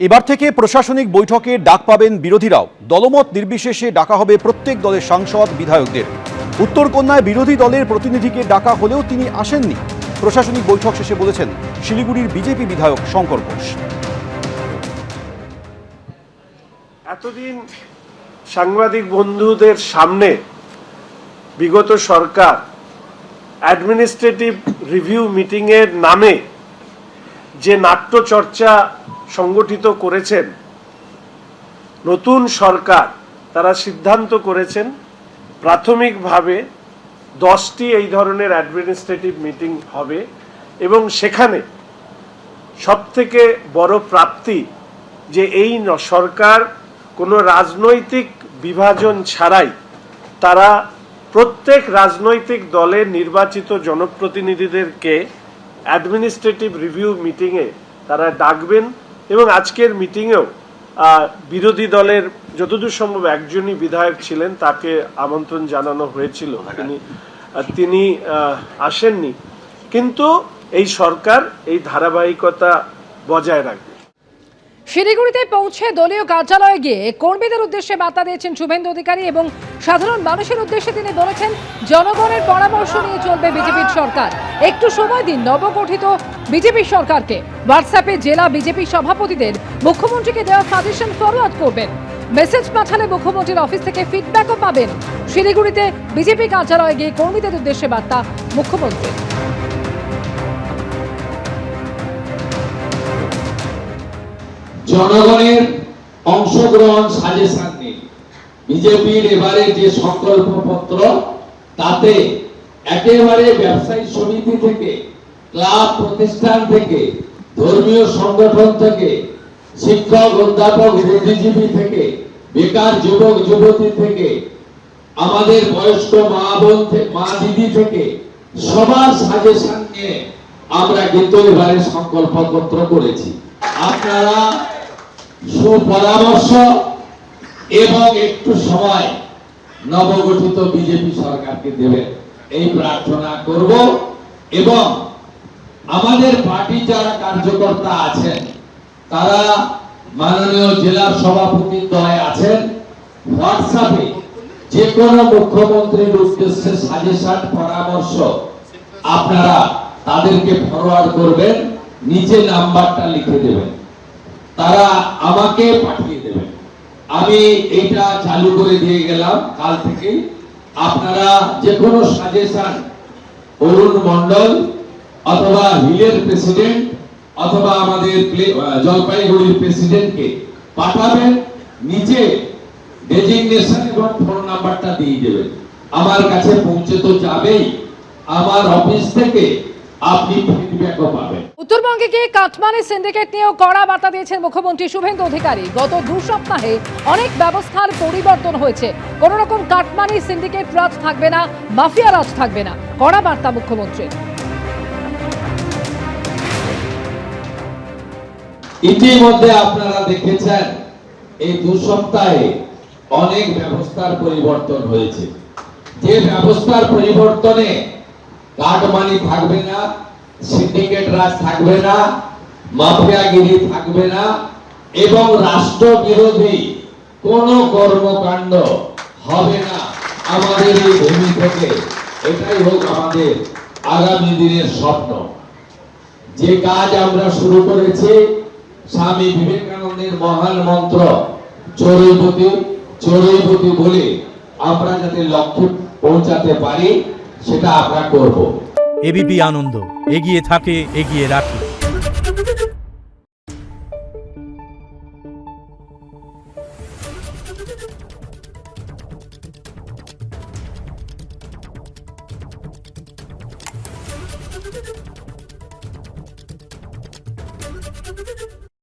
এবার থেকে প্রশাসনিক বৈঠকে ডাক পাবেন বিরোধীরাও। দলমত নির্বিশেষে ডাকা হবে প্রত্যেক দলের সাংসদ বিধায়কদের। উত্তরকন্যায় বিরোধী দলের প্রতিনিধিকে ডাকা হলেও তিনি আসেননি। প্রশাসনিক বৈঠক শেষে বলেছেন শিলিগুড়ির বিজেপি বিধায়ক শঙ্কর ঘোষ। এতদিন সাংবাদিক বন্ধুদের সামনে বিগত সরকার অ্যাডমিনিস্ট্রেটিভ রিভিউ মিটিংয়ের নামে যে নাট্যচর্চা সংগঠিত করেছেন, নতুন সরকার তারা সিদ্ধান্ত করেছেন প্রাথমিকভাবে 10টি এই ধরনের অ্যাডমিনিস্ট্রেটিভ মিটিং হবে এবং সেখানে সবথেকে বড় প্রাপ্তি যে এই সরকার কোনো রাজনৈতিক বিভাজন ছাড়াই তারা প্রত্যেক রাজনৈতিক দলের নির্বাচিত জনপ্রতিনিধিদেরকে অ্যাডমিনিস্ট্রেটিভ রিভিউ মিটিংয়ে তারা ডাকবেন এবং আজকের মিটিংয়েও বিরোধী দলের যতদূর সম্ভব একজনই বিধায়ক ছিলেন, তাকে আমন্ত্রণ জানানো হয়েছিল, তিনি আসেননি। কিন্তু এই সরকার এই ধারাবাহিকতা বজায় রাখবে। শিলিগুড়িতে পৌঁছে দলীয় কার্যালয়ে গিয়ে কর্মীদের উদ্দেশ্যে বার্তা দিয়েছেন শুভেন্দু অধিকারী এবং সাধারণ মানুষের উদ্দেশ্যে তিনি বলেছেন জনগণের পরামর্শ নিয়ে চলবে বিজেপির সরকার। একটু সময় দিন নবগঠিত বিজেপি সরকারকে। হোয়াটসঅ্যাপে জেলা বিজেপি সভাপতিদের মুখ্যমন্ত্রীকে দেওয়া সাজেশন ফরওয়ার্ড করবেন। মেসেজ পাঠালে মুখ্যমন্ত্রীর অফিস থেকে ফিডব্যাকও পাবেন। শিলিগুড়িতে বিজেপি কার্যালয়ে গিয়ে কর্মীদের উদ্দেশ্যে বার্তা মুখ্যমন্ত্রী। জনগণের অংশগ্রহণ সাজেশন নিয়ে বিজেপির এবারে যে সংকল্পপত্র, তাতে একেবারে ব্যবসায়ী সমিতি থেকে, ক্লাব প্রতিষ্ঠান থেকে, ধর্মীয় সংগঠন থেকে, শিক্ষক অধ্যাপক বুদ্ধিজীবী থেকে, বেকার যুবক যুবতী থেকে, আমাদের বয়স্ক মা বোন মা দিদি থেকে সবার সাজেশন নিয়ে আমরা কিন্তু এবারে সংকল্পপত্র করেছি। আপনারা সুপরামর্শ এবং একটু সময় নবগঠিত বিজেপি সরকারকে দেবেন, এই প্রার্থনা করব। এবং আমাদের পার্টি যারা কার্যকর্তা আছেন তারা মাননীয় জেলা সভাপতির দলে আছেন, হোয়াটসঅ্যাপে যে কোনো মুখ্যমন্ত্রীর উদ্দেশ্যে সাজেশন পরামর্শ আপনারা তাদেরকে ফরওয়ার্ড করবেন, নিচে নাম্বারটা লিখে দেবেন, তারা আমাকে পাঠিয়ে দেবেন। আমি এটা চালু করে দিয়ে গেলাম কাল থেকে। আপনারা যে কোনো সাজেশন অরুণ মন্ডল অথবা হিলের প্রেসিডেন্ট অথবা আমাদের জলপাইগুড়ির প্রেসিডেন্টকে পাঠাবেন, নিচে ডেজিগনেশন এবং ফোন নাম্বারটা দিয়ে দেবেন। আমার কাছে পৌঁছে তো যাবেই, আমার অফিস থেকে আপনি ফিডব্যাকও পাবেন। উত্তরবঙ্গে গিয়ে কাটমানি সিন্ডিকেট নিয়েও কড়া বার্তা দিয়েছেন মুখ্যমন্ত্রী শুভেন্দু অধিকারী। গত 2 সপ্তাহে অনেক ব্যবস্থার পরিবর্তন হয়েছে। কোন রকম কাটমানি সিন্ডিকেট রাজ থাকবে না, মাফিয়া রাজ থাকবে না, কড়া বার্তা মুখ্যমন্ত্রী। ইতিমধ্যে আপনারা দেখেছেন এই 2 সপ্তাহে অনেক ব্যবস্থার পরিবর্তন হয়েছে। যে ব্যবস্থার পরিবর্তনে কাটমানি থাকবে না, সিন্ডিকেট রাজ থাকবে না, মাফিয়াগিরি থাকবে না এবং রাষ্ট্রবিরোধী কোনো কর্মকাণ্ড হবে না আমাদের এই ভূমি থেকে। এটাই হোক আমাদের আগামী দিনের স্বপ্ন। যে কাজ আমরা শুরু করেছি স্বামী বিবেকানন্দের মহান মন্ত্র চরৈবতী চরৈবতী বলে আমরা যাতে লক্ষ্যে পৌঁছাতে পারি সেটা আমরা করব। এবিপি আনন্দ, এগিয়ে থাকে, এগিয়ে রাখে।